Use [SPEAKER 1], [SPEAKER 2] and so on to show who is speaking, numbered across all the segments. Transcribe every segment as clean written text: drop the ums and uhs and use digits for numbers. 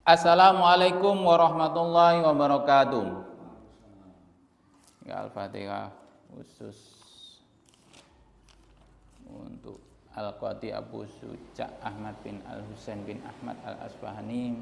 [SPEAKER 1] Assalamualaikum warahmatullahi wabarakatuh. Ya, Al-Fatihah khusus untuk Al-Qadi Abu Suja Ahmad bin Al-Husain bin Ahmad Al-Asbahani.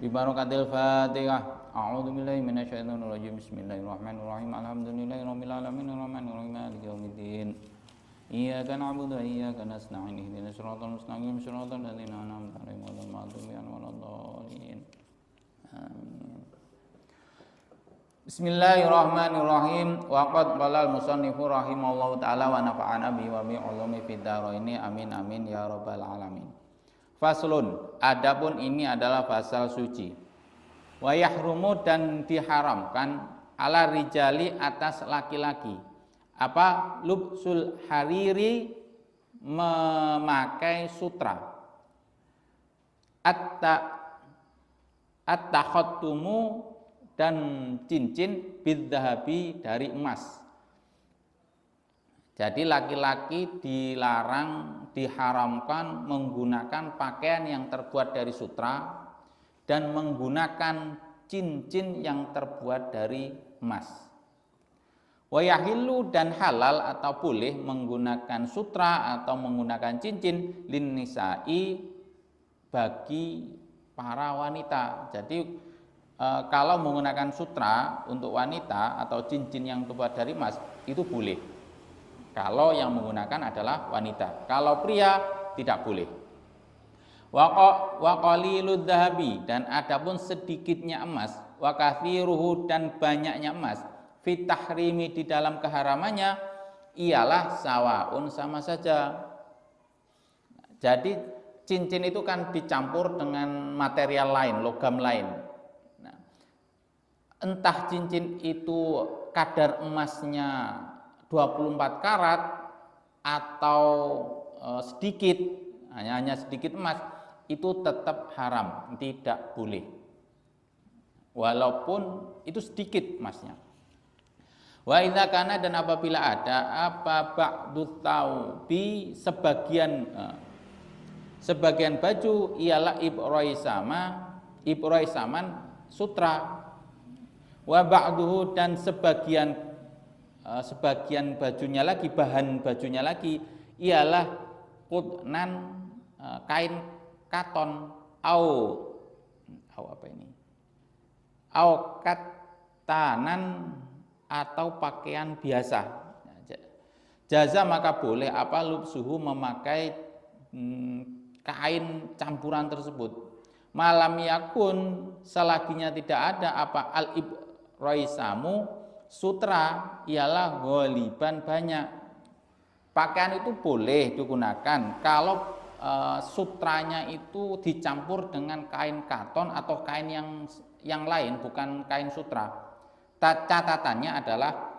[SPEAKER 1] Bibarakatil Fatihah. A'udzu billahi minasyaitonir rajim. Bismillahirrahmanirrahim. Alhamdulillahirabbil alamin arrahmanir rahim maliki yaumiddin. Iyyaka na'budu wa iyyaka nasta'in. Ihdinas siratal mustaqim siratal ladzina an'amta 'alaihim ghairil maghdubi 'alaihim waladdallin. Amin. Bismillahirrahmanirrahim. Wa qad qala al-musannifu rahimallahu ta'ala wa nafa'ana bihi wa bi 'ulumi fid dharaini. Amin amin ya rabbal alamin. Faslun, adapun ini adalah pasal suci. Wa yahrumu, dan diharamkan ala rijali, atas laki-laki. Apa? Lubsul hariri, memakai sutra. At-takhattumu, dan cincin bidzahabi, dari emas. Jadi laki-laki dilarang, diharamkan menggunakan pakaian yang terbuat dari sutra dan menggunakan cincin yang terbuat dari emas. Wa yahillu, dan halal atau boleh menggunakan sutra atau menggunakan cincin lin nisa'i, bagi para wanita. Jadi kalau menggunakan sutra untuk wanita atau cincin yang terbuat dari emas itu boleh. Kalau yang menggunakan adalah wanita. Kalau pria tidak boleh. Wa qalilud dzahabi, dan adapun sedikitnya emas, wa katsiruhu, dan banyaknya emas, fit tahrimi, di dalam keharamannya, ialah sawaun, sama saja. Jadi cincin itu kan dicampur dengan material lain, logam lain. Nah, entah cincin itu kadar emasnya 24 karat atau sedikit, hanya sedikit emas, itu tetap haram, tidak boleh. Walaupun itu sedikit emasnya. Wa idza kana, dan apabila ada apa ba'du taubi, sebagian baju, ialah ibraisaman, sutra. Wa ba'duhu, dan sebagian bajunya lagi, bahan bajunya lagi, ialah qutnan, kain katon, au katanan, atau pakaian biasa. Jaza, maka boleh apa lubsuhu, memakai kain campuran tersebut. Malam yakun, selaginya tidak ada apa al-ibraisamu, sutra, ialah ghaliban, banyak. Pakaian itu boleh digunakan kalau sutranya itu dicampur dengan kain katon atau kain yang lain, bukan kain sutra. Catatannya adalah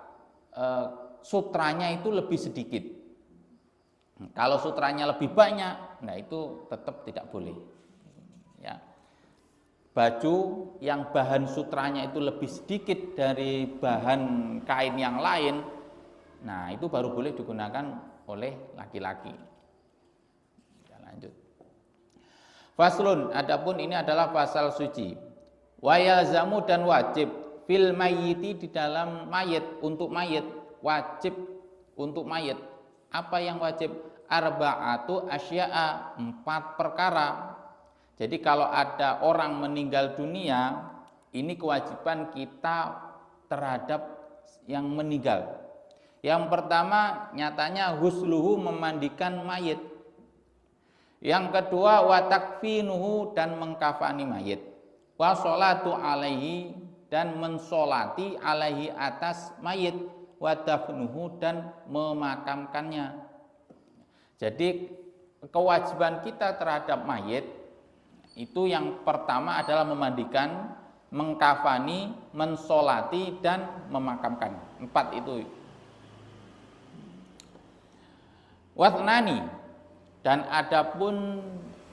[SPEAKER 1] sutranya itu lebih sedikit. Kalau sutranya lebih banyak, nah itu tetap tidak boleh. Ya. Baju yang bahan sutranya itu lebih sedikit dari bahan kain yang lain, nah itu baru boleh digunakan oleh laki-laki. Kita lanjut. Faslun, adapun ini adalah pasal suci. Wa yalzamu, dan wajib, fil mayyiti, di dalam mayit, untuk mayit, wajib untuk mayit. Apa yang wajib? Arba'atu asya'a, 4 perkara. Jadi kalau ada orang meninggal dunia, ini kewajiban kita terhadap yang meninggal. Yang pertama, nyatanya husluhu, memandikan mayit. Yang kedua, wa takfinuhu, dan mengkafani mayit. Wa sholatu alaihi, dan mensolati alaihi, atas mayit. Wa dafnuhu, dan memakamkannya. Jadi kewajiban kita terhadap mayit itu yang pertama adalah memandikan, mengkafani, mensolati, dan memakamkan. 4 itu. Watnani, dan adapun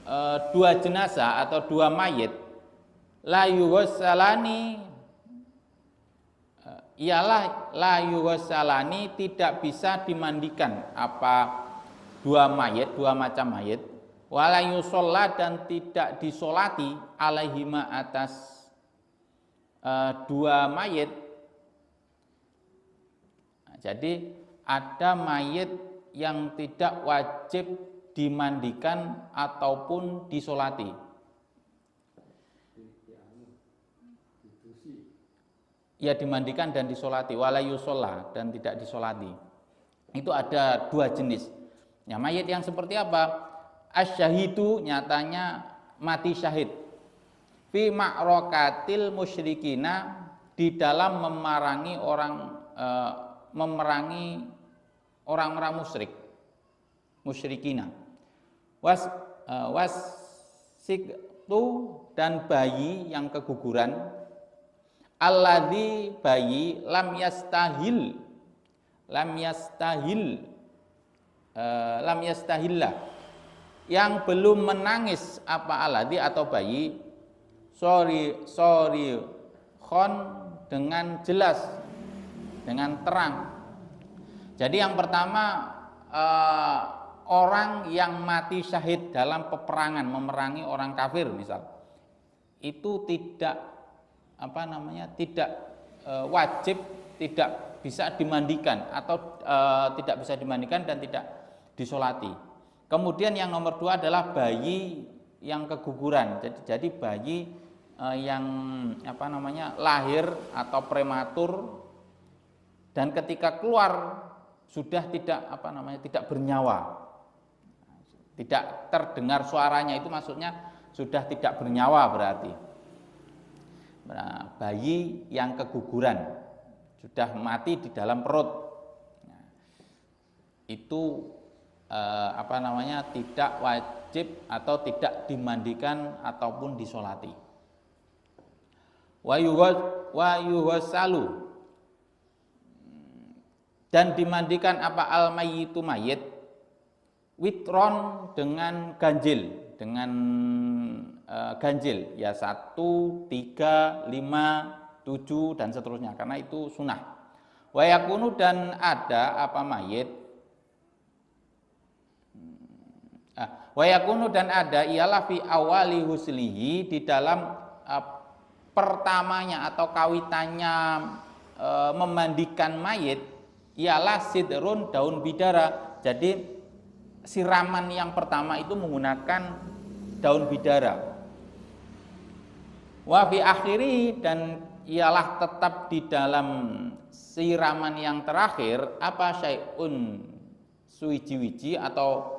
[SPEAKER 1] 2 jenazah atau 2 mayit, la yughsalani, ialah la yughsalani, tidak bisa dimandikan apa dua macam mayit, wala yusalla, dan tidak disolati alaihima atas dua mayit. Nah, jadi ada mayit yang tidak wajib dimandikan ataupun disolati. Ya, dimandikan dan disolati, wala yusolla, dan tidak disolati. Itu ada dua jenis. Ya, mayit yang seperti apa? Asyahidu, nyatanya mati syahid. Fi ma'rakatil musyrikina, di dalam memerangi orang-orang musyrik. Musyrikina. Wasiktu, dan bayi yang keguguran. Alladzi, bayi lam yastahillah, yang belum menangis apa alladzi atau bayi sorry khon, dengan jelas, dengan terang. Jadi yang pertama orang yang mati syahid dalam peperangan memerangi orang kafir misal, itu tidak tidak wajib, tidak bisa dimandikan atau tidak bisa dimandikan dan tidak disolati. Kemudian yang nomor dua adalah bayi yang keguguran. Jadi bayi yang lahir atau prematur dan ketika keluar sudah tidak bernyawa, tidak terdengar suaranya, itu maksudnya sudah tidak bernyawa berarti. Nah, bayi yang keguguran sudah mati di dalam perut, nah, itu tidak wajib atau tidak dimandikan ataupun disolati. Wa yughsalu, dan dimandikan apa al-mayyitu mayit, witron, dengan ganjil, ya 1, 3, 5, 7 dan seterusnya, karena itu sunnah. Wa yakunu, dan ada apa mayit, wa yakunu, dan ada ialah fi awali huslihi, di dalam pertamanya atau kawitannya memandikan mayit, ialah sidrun, daun bidara. Jadi siraman yang pertama itu menggunakan daun bidara. Wa fi akhiri, dan ialah tetap di dalam siraman yang terakhir apa syai'un, suwiji-wiji atau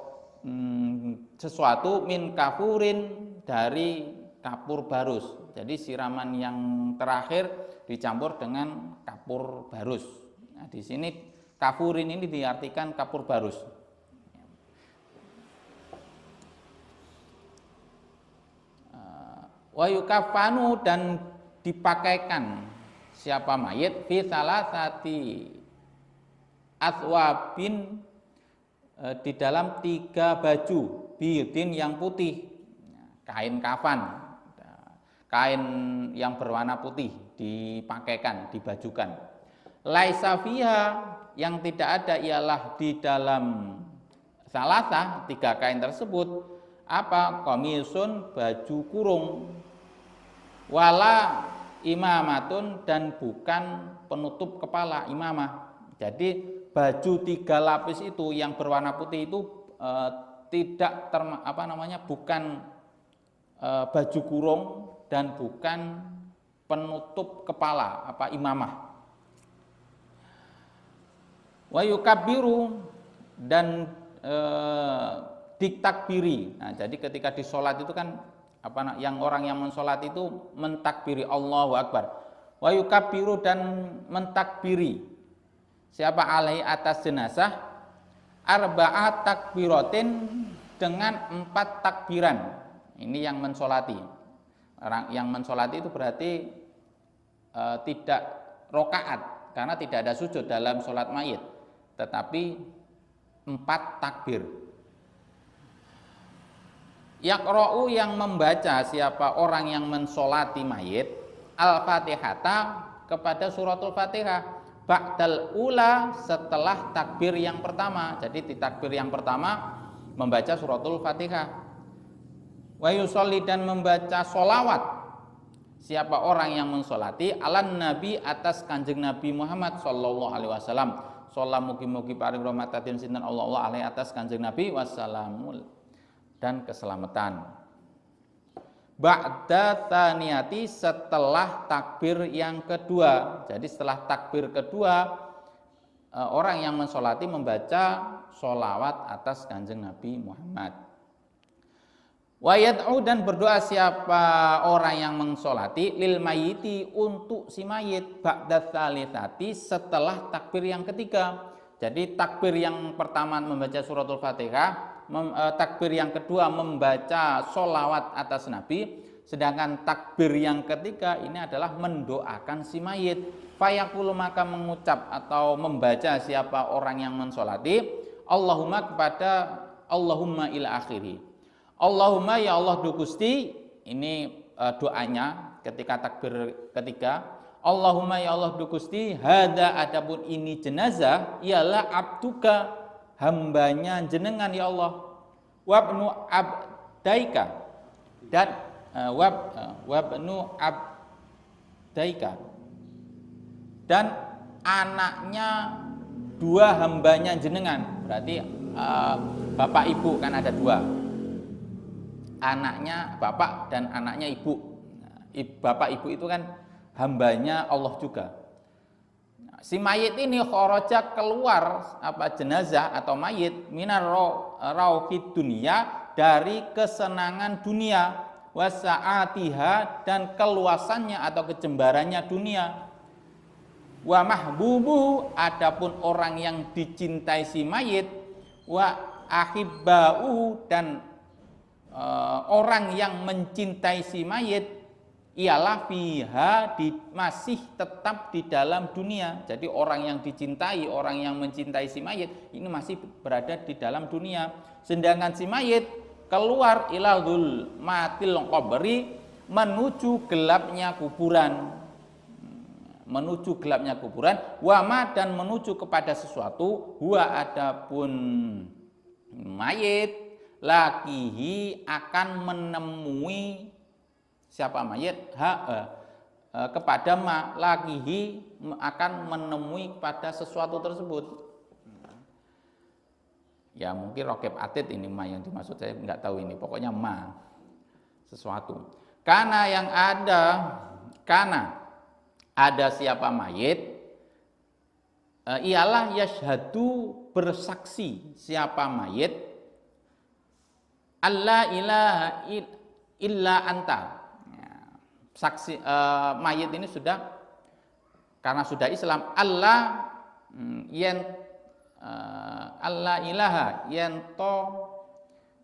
[SPEAKER 1] sesuatu min kafurin, dari kapur barus. Jadi siraman yang terakhir dicampur dengan kapur barus. Nah, di sini kafurin ini diartikan kapur barus. Wa yukafanu, dan dipakaikan siapa mayit fi salasati athwabin, di dalam 3 baju bidin yang putih, kain kafan, kain yang berwarna putih dipakaikan, dibajukan. Laisa fiha, yang tidak ada ialah di dalam salasa 3 kain tersebut apa komisun, baju kurung, wala imamatun, dan bukan penutup kepala, imamah. Jadi baju 3 lapis itu yang berwarna putih itu tidak bukan baju kurung dan bukan penutup kepala, apa imamah. Wa yukabbiru, dan ditakbiri. Nah, jadi ketika di sholat itu kan orang yang mensolat itu mentakbiri Allahu Akbar. Wa yukabbiru, dan mentakbiri siapa alaihi atas jenazah arba'at takbiratin, dengan 4 takbiran. Ini yang mensolati. Orang yang mensolati itu berarti tidak rokaat, karena tidak ada sujud dalam sholat mayit, tetapi 4 takbir. Yaqra'u, yang membaca siapa orang yang mensolati mayit al-fatihata, kepada suratul Fatihah ba'dal ula, setelah takbir yang pertama. Jadi di takbir yang pertama membaca suratul Fatihah. Wa yusolli, dan membaca solawat. Siapa orang yang mensolati alan nabi, atas kanjeng Nabi Muhammad sallallahu alaihi wasallam. Sholat mugi-mugi paring rahmatatin sinten Allah alaihi, atas kanjeng Nabi, wassalamul, dan keselamatan. Ba'da tsaniyati, setelah takbir yang kedua. Jadi setelah takbir kedua, orang yang mensolati membaca sholawat atas kanjeng Nabi Muhammad. Wa yad'u, dan berdoa siapa orang yang mensolati lil mayiti, untuk si mayit, ba'da tsalitsati, setelah takbir yang ketiga. Jadi takbir yang pertama membaca suratul Fatihah, takbir yang kedua membaca sholawat atas Nabi, sedangkan takbir yang ketiga ini adalah mendoakan si mayit. Fayaqulu, maka mengucap atau membaca siapa orang yang mensolati Allahumma, kepada Allahumma ila akhiri. Allahumma, ya Allah du Gusti, ini doanya ketika takbir ketiga. Allahumma, ya Allah du Gusti, hadza, adapun ini jenazah, ialah abduka, hambanya jenengan ya Allah, wabnu abdaika, dan wabnu abdaika, dan anaknya dua hambanya jenengan. Berarti bapak ibu kan ada dua, anaknya bapak dan anaknya ibu. Bapak ibu itu kan hambanya Allah juga. Si mayit ini kharaja, keluar jenazah atau mayit, minar rauhid dunia, dari kesenangan dunia, wasaatiha, dan keluasannya atau kejembarannya dunia. Wa mahbubu, adapun orang yang dicintai si mayit, wa ahibbau, dan orang yang mencintai si mayit, ialah fiha, masih tetap di dalam dunia. Jadi orang yang dicintai, orang yang mencintai si mayit ini masih berada di dalam dunia. Sedangkan si mayit keluar ilal matil qabri, menuju gelapnya kuburan. Menuju gelapnya kuburan. Wama, dan menuju kepada sesuatu. Huwa, adapun mayit, lakihi, akan menemui siapa mayit, kepada lakihi, akan menemui pada sesuatu tersebut. Ya mungkin rokib atid ini ma yang dimaksud, saya nggak tahu ini, pokoknya ma, sesuatu. Karena yang ada, karena ada siapa mayit, ialah yashhadu, bersaksi siapa mayit, alla ilaha illa anta. Saksi mayit ini sudah, karena sudah Islam, Allah ilaha yento,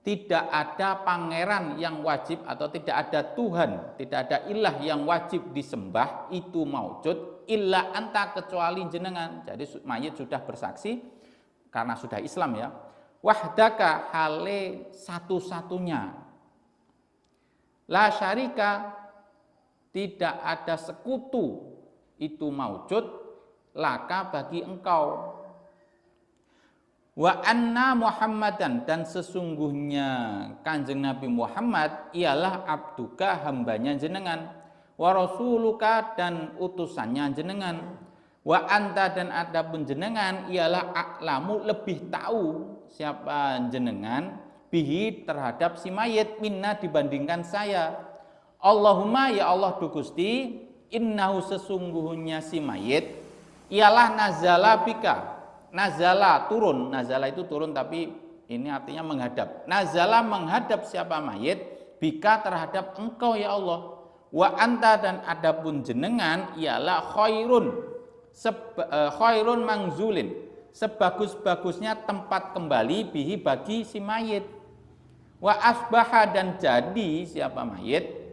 [SPEAKER 1] tidak ada pangeran yang wajib, atau tidak ada Tuhan, tidak ada ilah yang wajib disembah, itu maujud, illa anta, kecuali jenengan. Jadi mayit sudah bersaksi karena sudah Islam ya. Wahdaka, hale satu-satunya, la syarika, tidak ada sekutu, itu maujud, laka, bagi engkau. Wa anna Muhammadan, dan sesungguhnya kanjeng Nabi Muhammad ialah abduka, hambanya jenengan, wa rasuluka, dan utusannya jenengan, wa anta, dan adapun jenengan ialah a'lamu, lebih tahu siapa jenengan, bihi, terhadap si mayit, minna, dibandingkan saya. Allahumma, ya Allah du Gusti, innahu, sesungguhnya si mayit, ialah nazala bika, nazala turun, nazala itu turun tapi ini artinya menghadap. Nazala, menghadap siapa mayit, bika, terhadap engkau ya Allah. Wa anta, dan adapun jenengan ialah khairun, khairun mangzulin, sebagus-bagusnya tempat kembali, bihi, bagi si mayit. Wa asbaha, dan jadi siapa mayit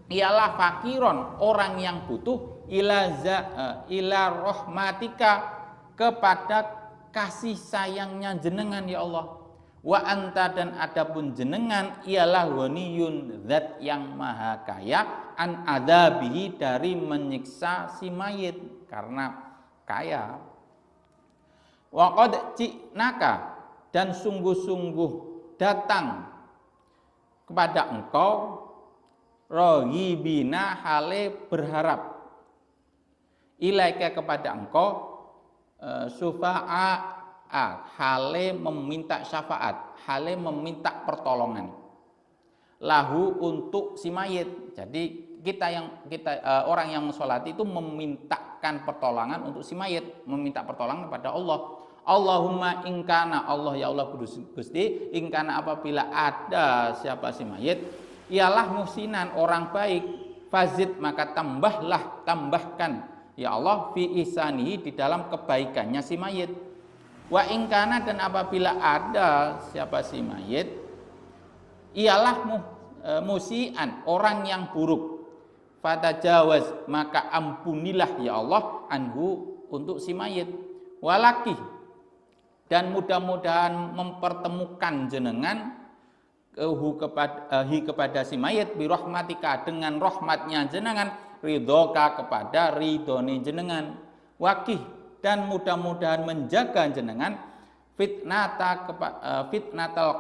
[SPEAKER 1] ialah fakiron, orang yang butuh, ila rahmatika, kepada kasih sayangnya jenengan ya Allah. Wa anta dan adapun jenengan ialah ghaniyun zat yang maha kaya an adzabihi dari menyiksa si mayit karena kaya. Wa qad ji'naka dan sungguh-sungguh datang kepada engkau rohibina hale berharap ilaika kepada engkau sufa'a hale meminta syafaat, hale meminta pertolongan lahu untuk si mayit. Jadi orang yang sholat itu memintakan pertolongan untuk si mayit, meminta pertolongan kepada Allah. Allahumma ingkana, Allah ya Allah Gusti, ingkana apabila ada siapa si mayit ialah muhsinan orang baik, fazid maka tambahkan ya Allah fi ihsanihi di dalam kebaikannya si mayit. Wa ingkana dan apabila ada siapa si mayit ialah musian orang yang buruk, fatajawaz maka ampunilah ya Allah anhu untuk si mayit. Walaki dan mudah-mudahan mempertemukan jenengan kepada si mayit birahmatika dengan rahmatnya jenengan, ridhoka kepada ridhone jenengan, wakih dan mudah-mudahan menjaga jenengan fitnatal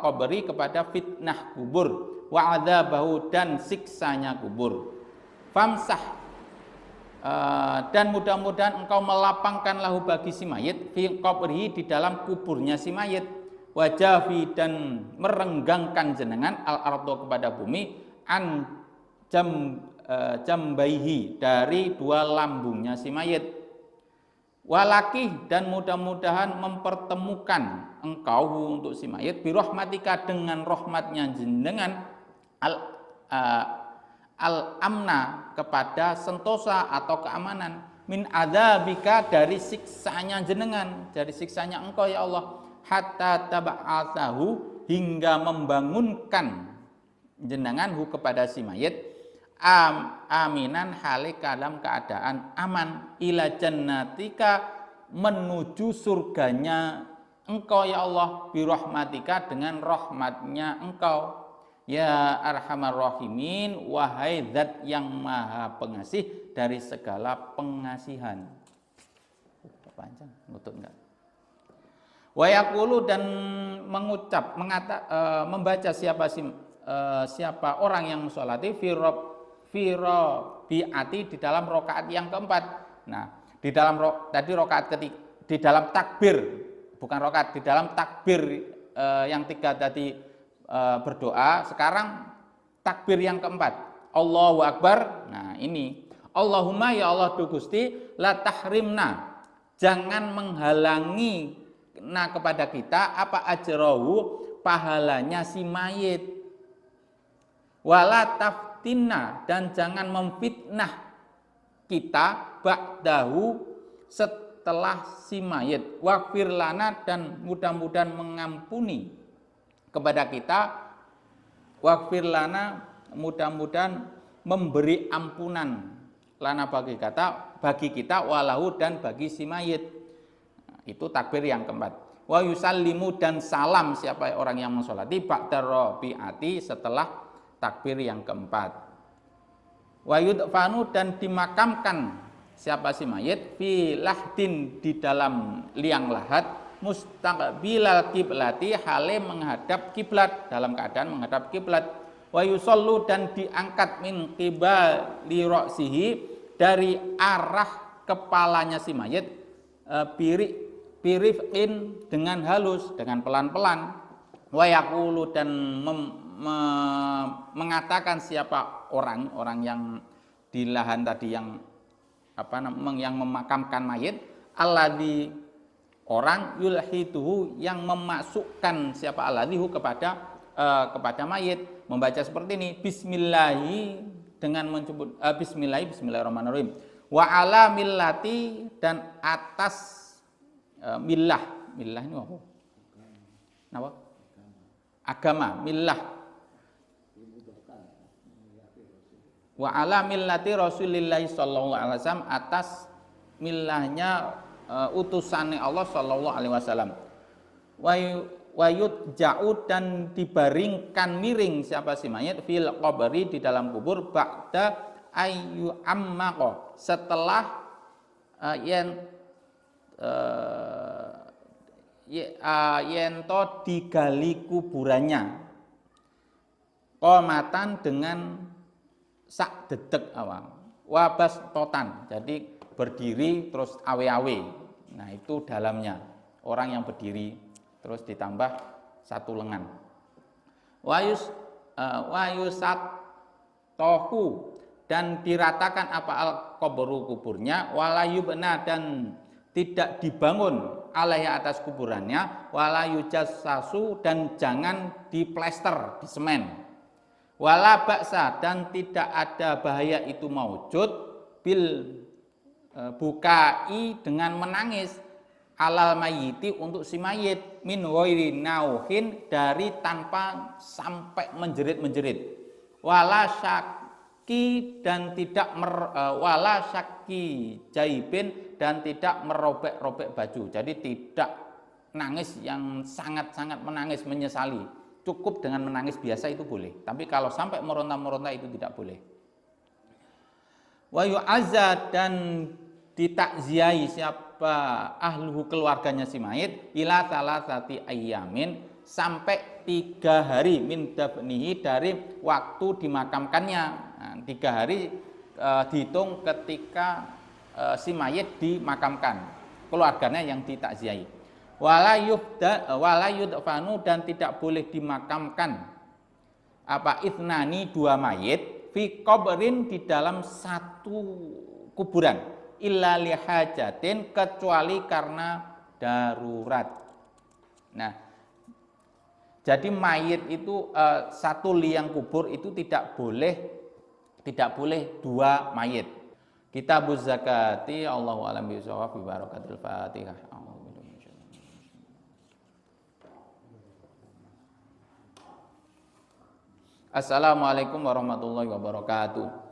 [SPEAKER 1] qabri kepada fitnah kubur, wa adzabahu dan siksanya kubur. Famsah dan mudah-mudahan engkau melapangkan lahu bagi si mayit fi qabrihi di dalam kuburnya si mayit, wajafi dan merenggangkan jenengan al-ardo kepada bumi an jambaihi dari dua lambungnya si mayit. Walaki dan mudah-mudahan mempertemukan engkau untuk si mayit birahmatika dengan rahmatnya jenengan al-amna kepada sentosa atau keamanan min adzabika dari siksanya jenengan, dari siksanya engkau ya Allah, hatta tab'atsahu hingga membangunkan jenengan kepada si mayit aminan halik dalam keadaan aman ila jannatika menuju surganya engkau ya Allah birahmatika dengan rahmatnya engkau ya arhamar rahimin, wahai zat yang maha pengasih dari segala pengasihan. Panjang nutut enggak? Wa yaqulu dan membaca siapa orang yang sholati firo biati di dalam rokaat yang keempat. Nah, di dalam rokaat ketiga, di dalam takbir, bukan rokaat, di dalam takbir yang tiga tadi berdoa, sekarang takbir yang keempat, Allahu Akbar. Nah, ini Allahumma ya Allah du Gusti la tahrimna, jangan menghalangi kepada kita apa ajrahu pahalanya si mayit, wala taftinna dan jangan memfitnah kita ba'dahu setelah si mayit, waghfir lana dan mudah-mudahan mengampuni kepada kita, waghfir lana mudah-mudahan memberi ampunan lana bagi kita walahu dan bagi si mayit. Itu takbir yang keempat. Wa yusallimu dan salam siapa orang yang mensolati ba'da rabi'ati setelah takbir yang keempat. Wa yudfanu dan dimakamkan siapa si mayit fi lahdin di dalam liang lahat mustaqbilal kiblati hale menghadap kiblat, dalam keadaan menghadap kiblat. Wa yusallu dan diangkat min qibali ra'sihi dari arah kepalanya si mayit birifin dengan halus, dengan pelan-pelan. Wa yaqulu dan mengatakan siapa orang yang di lahan tadi yang memakamkan mayit, alladzi orang yulhiduhu yang memasukkan siapa alladzihu kepada mayit, membaca seperti ini, bismillahi dengan menyebut bismillahirrahmanirrahim, wa ala millati dan atas millah ini apa? Napa? Agama, millah. Wa ala millati Rasulillah sallallahu alaihi wasallam, atas millahnya utusannya Allah sallallahu alaihi wasallam. wayut ja'ud dan dibaringkan miring siapa si mayit fil qabri di dalam kubur ba'da ayu ammaqo setelah yento digali kuburannya qomatan dengan sak dedek awang wabas totan jadi berdiri terus awe-awe. Nah itu dalamnya orang yang berdiri terus ditambah satu lengan. Wayusat tohu dan diratakan apa al kuburu kuburnya walayubna dan tidak dibangun alaihi atas kuburannya walayujassasu dan jangan diplester di semen wala baksa dan tidak ada bahaya itu maujud bil bukai dengan menangis alal mayiti untuk si mayit min ghairi nauhin dari tanpa sampai menjerit-menjerit wala syaki dan tidak wala syaki jaibin dan tidak merobek-robek baju. Jadi tidak nangis yang sangat-sangat menangis menyesali. Cukup dengan menangis biasa itu boleh. Tapi kalau sampai meronta-meronta itu tidak boleh. Wa yu'azza dan ditakziahi siapa ahluhu keluarganya si mayit ila salasati ayyamin sampai 3 hari min dafnihi dari waktu dimakamkannya. Nah, 3 hari dihitung ketika si mayit dimakamkan, keluarganya yang ditakziahi. Wala yudfanu dan tidak boleh dimakamkan apa itnani 2 mayit fi qabrin di dalam satu kuburan illa lihajatin kecuali karena darurat. Nah, jadi mayit itu satu liang kubur itu tidak boleh 2 mayit. Kitabuz zakati Allahu a'lam bishawab bi barakatil Fatihah. Assalamualaikum warahmatullahi wabarakatuh.